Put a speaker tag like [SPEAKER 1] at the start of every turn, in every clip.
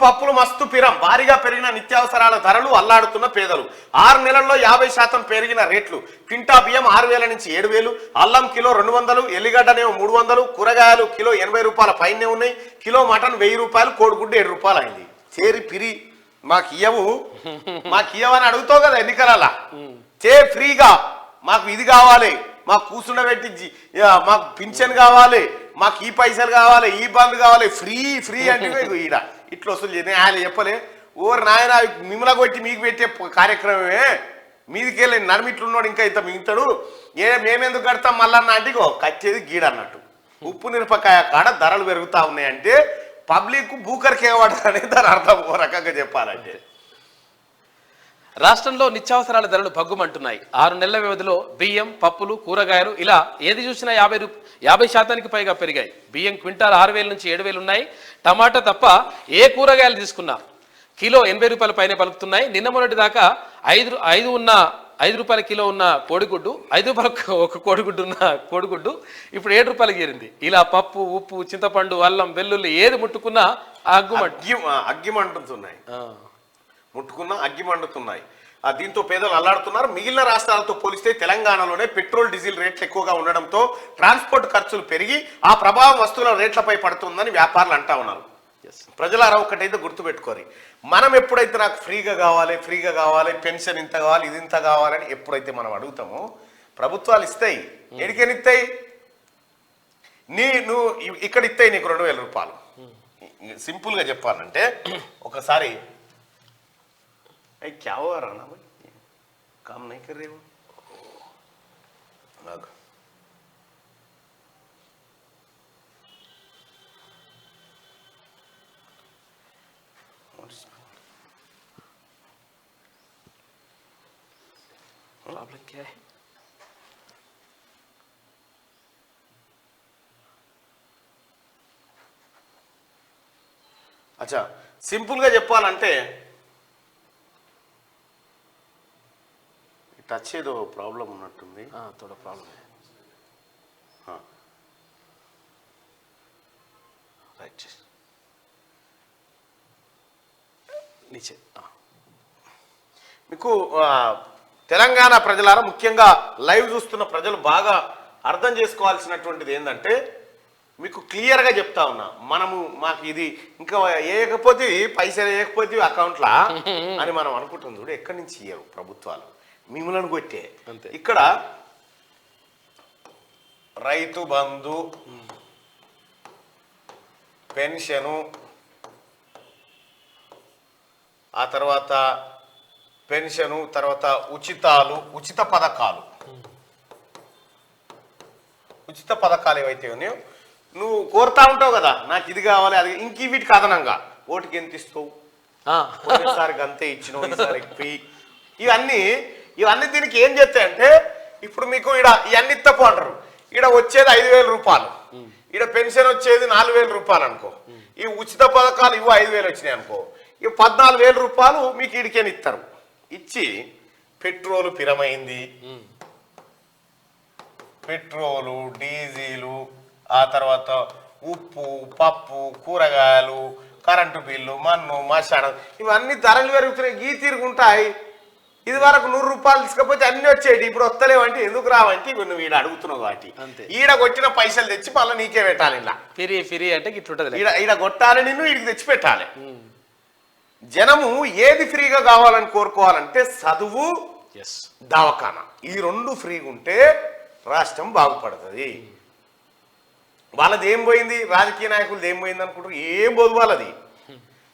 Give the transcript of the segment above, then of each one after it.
[SPEAKER 1] పప్పులు మస్తు పిరం. భారీగా పెరిగిన నిత్యావసరాల ధరలు అల్లాడుతున్న పేదలు. 6 నెలల్లో 50% పెరిగిన రేట్లు. క్వింటా బియ్యం 6,000 నుంచి 7,000, అల్లం కిలో 200, ఎల్లిగడ్డనేమో 300, కూరగాయలు కిలో 80 రూపాయల పైనే ఉన్నాయి. కిలో మటన్ 1000 రూపాయలు, కోడిగుడ్డు 7 రూపాయలు అయింది. చేరి పిరి మాకు ఇయ్యవని అడుగుతావు కదా ఎన్నికల. ఫ్రీగా మాకు ఇది కావాలి, మాకు కూర్చుండబెట్టి మాకు పింఛన్ కావాలి, మాకు ఈ పైసలు కావాలి, ఈ బంద్ కావాలి, ఫ్రీ అంటే ఈడ ఇట్లా వసూలు చేయండి. ఆయన చెప్పలే ఓరు నాయన మిమ్మల్ని కొట్టి మీకు పెట్టే కార్యక్రమమే, మీదికెళ్ళి నడిమిట్లున్నాడు ఇంకా ఇంత మిగుతాడు, మేమెందుకు కడతాం మళ్ళన్న అంటే కచ్చేది గీడ అన్నట్టు. ఉప్పు మిరపకాయ కాడ ధరలు పెరుగుతా ఉన్నాయంటే పబ్లిక్ బూకర్కేవాడనే దాని అర్థం ఓ రకంగా చెప్పాలంటే.
[SPEAKER 2] రాష్ట్రంలో నిత్యావసరాల ధరలు భగ్గుమంటున్నాయి. 6 నెలల వ్యవధిలో బియ్యం, పప్పులు, కూరగాయలు ఇలా ఏది చూసినా 50% పైగా పెరిగాయి. బియ్యం క్వింటాల్ 6,000 నుంచి 7,000 ఉన్నాయి. టమాటా తప్ప ఏ కూరగాయలు తీసుకున్నా కిలో 80 రూపాయల పైన పలుకుతున్నాయి. నిన్న మొన్నటి దాకా 5 రూపాయల కిలో ఉన్న కోడిగుడ్డు, 5 రూపాయలకు ఒక కోడిగుడ్డు ఉన్న కోడిగుడ్డు ఇప్పుడు 7 రూపాయలకి చేరింది. ఇలా పప్పు, ఉప్పు, చింతపండు, అల్లం, వెల్లుల్లి ఏది ముట్టుకున్నా
[SPEAKER 1] అగ్గిమంటుతున్నాయి. ముట్టుకున్నా అగ్గి మండుతున్నాయి. దీంతో పేదలు అల్లాడుతున్నారు. మిగిలిన రాష్ట్రాలతో పోలిస్తే తెలంగాణలోనే పెట్రోల్, డీజిల్ రేట్లు ఎక్కువగా ఉండడంతో ట్రాన్స్పోర్ట్ ఖర్చులు పెరిగి ఆ ప్రభావం వస్తువుల రేట్లపై పడుతుందని వ్యాపారులు అంటా ఉన్నారు. ప్రజలారా ఒకటైతే గుర్తుపెట్టుకోరు, మనం ఎప్పుడైతే నాకు ఫ్రీగా కావాలి, పెన్షన్ ఇంత కావాలి, ఇది ఇంత కావాలని ఎప్పుడైతే మనం అడుగుతామో ప్రభుత్వాలు ఇస్తాయి. ఎడికెనిస్తాయి? నువ్వు ఇక్కడ ఇస్తాయి నీకు 2,000 రూపాయలు. సింపుల్గా చెప్పాలంటే ఒకసారి क्या हो रहा ना भाई, काम नहीं कर रहे हो.
[SPEAKER 2] प्रॉब्लम क्या है?
[SPEAKER 1] अच्छा సింపుల్గా చెప్పాలంటే టచ్ ఏదో ప్రాబ్లం ఉన్నట్టుంది.
[SPEAKER 2] थोड़ा प्रॉब्लम है.
[SPEAKER 1] రైట్
[SPEAKER 2] नीचे.
[SPEAKER 1] మీకు తెలంగాణ ప్రజలారా, ముఖ్యంగా లైవ్ చూస్తున్న ప్రజలు బాగా అర్థం చేసుకోవాల్సినటువంటిది ఏంటంటే, మీకు క్లియర్గా చెప్తా ఉన్నా, మాకు ఇది ఇంకా వేయకపోతే పైసలు వేయకపోతే అకౌంట్లా అని మనం అనుకుంటుంది. చూడు ఎక్కడి నుంచి ఇయ్యరు ప్రభుత్వాలు, మిమ్మల్ని కొట్టే. ఇక్కడ రైతు బంధు, పెన్షను, ఆ తర్వాత పెన్షను, తర్వాత ఉచిత పథకాలు ఏవైతే ఉన్నాయో నువ్వు కోరుతా ఉంటావు కదా, నాకు ఇది కావాలి అది, ఇంక వీటికి అదనంగా ఓటుకి ఎంత ఇస్తావు, ఒకసారి అంతే ఇచ్చినావు, ఈసారి ఇవన్నీ దీనికి ఏం చేస్తాయంటే, ఇప్పుడు మీకు ఇవన్నీ తప్పు అంటారు. ఈడ వచ్చేది 5,000 రూపాయలు, ఈడ పెన్షన్ వచ్చేది 4,000 రూపాయలు అనుకో, ఈ ఉచిత పథకాలు 5,000 వచ్చినాయి అనుకో, 14,000 రూపాయలు మీకు ఈడికేని ఇస్తారు. ఇచ్చి పెట్రోలు పిరమైంది, పెట్రోలు, డీజిలు, ఆ తర్వాత ఉప్పు, పప్పు, కూరగాయలు, కరెంటు బిల్లు, మన్ను, మశానం, ఇవన్నీ ధరలు పెరుగుతున్నాయి. గీ తిరుగుంటాయి. ఇది వరకు 100 రూపాయలు తీసుకపోతే అన్ని వచ్చేటి, ఇప్పుడు వస్తలేవంటే ఎందుకు రావంటే నువ్వు ఈడ అడుగుతున్నావు కాబట్టి ఈడ కొట్టిన పైసలు తెచ్చి మళ్ళీ నీకే పెట్టాలి. ఇలా
[SPEAKER 2] ఫిరి అంటే
[SPEAKER 1] ఈడ కొట్టాలి, నిన్ను ఈడికి తెచ్చి పెట్టాలి. జనము ఏది ఫ్రీగా కావాలని కోరుకోవాలంటే చదువు, దవాఖానా, ఈ 2 ఫ్రీగా ఉంటే రాష్ట్రం బాగుపడుతుంది. వాళ్ళది ఏం పోయింది, రాజకీయ నాయకులది ఏం పోయింది అనుకుంటారు, ఏం పోదు వాళ్ళది.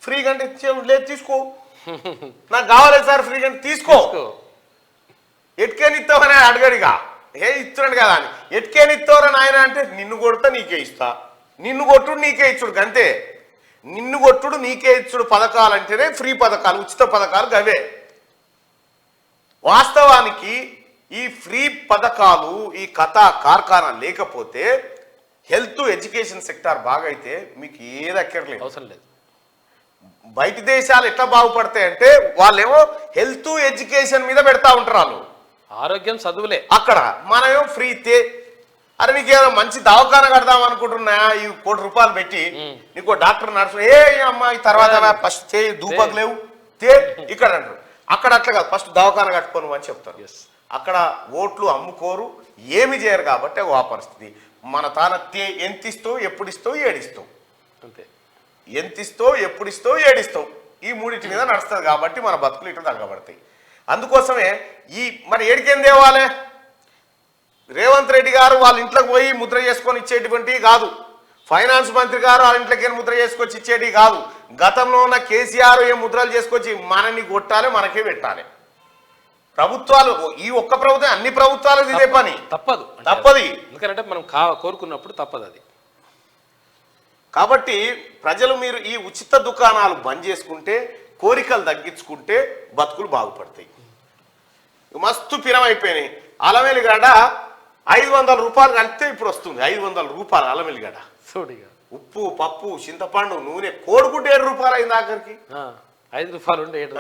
[SPEAKER 1] ఫ్రీగా అంటే లేదు తీసుకో, నాకు కావాలి సార్ ఫ్రీగా అంటే తీసుకో. ఎట్కేనిస్తావని అడగడిగా, ఇస్తున్నాడు కదా అని ఎట్కేనిస్తావరా నాయన అంటే, నిన్ను కొడతా నీకే ఇస్తా, నిన్ను కొట్టుడు నీకే ఇచ్చుడు, అంతే. నిన్ను కొట్టుడు నీకే ఇచ్చుడు పథకాలు అంటేనే ఫ్రీ పథకాలు, ఉచిత పథకాలు గవే. వాస్తవానికి ఈ ఫ్రీ పథకాలు, ఈ కథ కార్ఖానా లేకపోతే హెల్త్, ఎడ్యుకేషన్ సెక్టార్ బాగా అయితే మీకు ఏది అక్కర్లేదు,
[SPEAKER 2] అవసరం లేదు.
[SPEAKER 1] బయట దేశాలు ఎట్లా బాగుపడతాయంటే వాళ్ళేమో హెల్త్, ఎడ్యుకేషన్ మీద పెడతా ఉంటారు. వాళ్ళు
[SPEAKER 2] ఆరోగ్యం, చదువులే.
[SPEAKER 1] అక్కడ మనమేమో ఫ్రీ అరే నీకు ఏదో మంచి దవాఖాన కడదాం అనుకుంటున్నా ఈ ₹1,00,00,000 పెట్టి నీకు డాక్టర్ నర్సు అమ్మా ఈ తర్వాత ఫస్ట్ చేయి దూపకు లేవు ఇక్కడ అంటారు. అక్కడ అట్లా కాదు, ఫస్ట్ దవాఖాన కట్టుకోను అని చెప్తారు. అక్కడ ఓట్లు అమ్ముకోరు, ఏమి చేయరు కాబట్టి ఆ పరిస్థితి. మన తాన ఎంత ఇస్తావు, ఎప్పుడు ఇస్తావు, ఏడిస్తావు,
[SPEAKER 2] అంతే.
[SPEAKER 1] ఎంత ఇస్తావు, ఎప్పుడు ఇస్తావు, ఏడిస్తావు, ఈ మూడింటి మీద నడుస్తుంది కాబట్టి మన బతుకులు ఇటు తగ్గబడతాయి. అందుకోసమే మరి ఏడికేం తేవాలి? రేవంత్ రెడ్డి గారు వాళ్ళ ఇంట్లోకి పోయి ముద్ర చేసుకొని ఇచ్చేటువంటివి కాదు, ఫైనాన్స్ మంత్రి గారు వాళ్ళ ఇంట్లోకి ముద్ర చేసుకొచ్చి ఇచ్చేటివి కాదు. గతంలో ఉన్న కేసీఆర్ ఏ ముద్రలు చేసుకొచ్చి మనని కొట్టాలి, మనకే పెట్టాలి. ప్రభుత్వాలు ఈ ఒక్క ప్రభుత్వం, అన్ని ప్రభుత్వాలు ఇదే పని. తప్పది
[SPEAKER 2] ఎందుకంటే మనం కోరుకున్నప్పుడు తప్పదు అది.
[SPEAKER 1] కాబట్టి ప్రజలు మీరు ఈ ఉచిత దుకాణాలు బంద్ చేసుకుంటే, కోరికలు తగ్గించుకుంటే బతుకులు బాగుపడతాయి. మస్తు పిరమైపోయినాయి. అలమెలిగడ్డ ₹500 కలిపితే ఇప్పుడు వస్తుంది ₹500 అలమెలిగడ్డ. ఉప్పు, పప్పు, చింతపండు, నూనె కోడుకుంటే ₹7 అయింది ఆఖరికి.
[SPEAKER 2] ₹5 ఉండే ₹7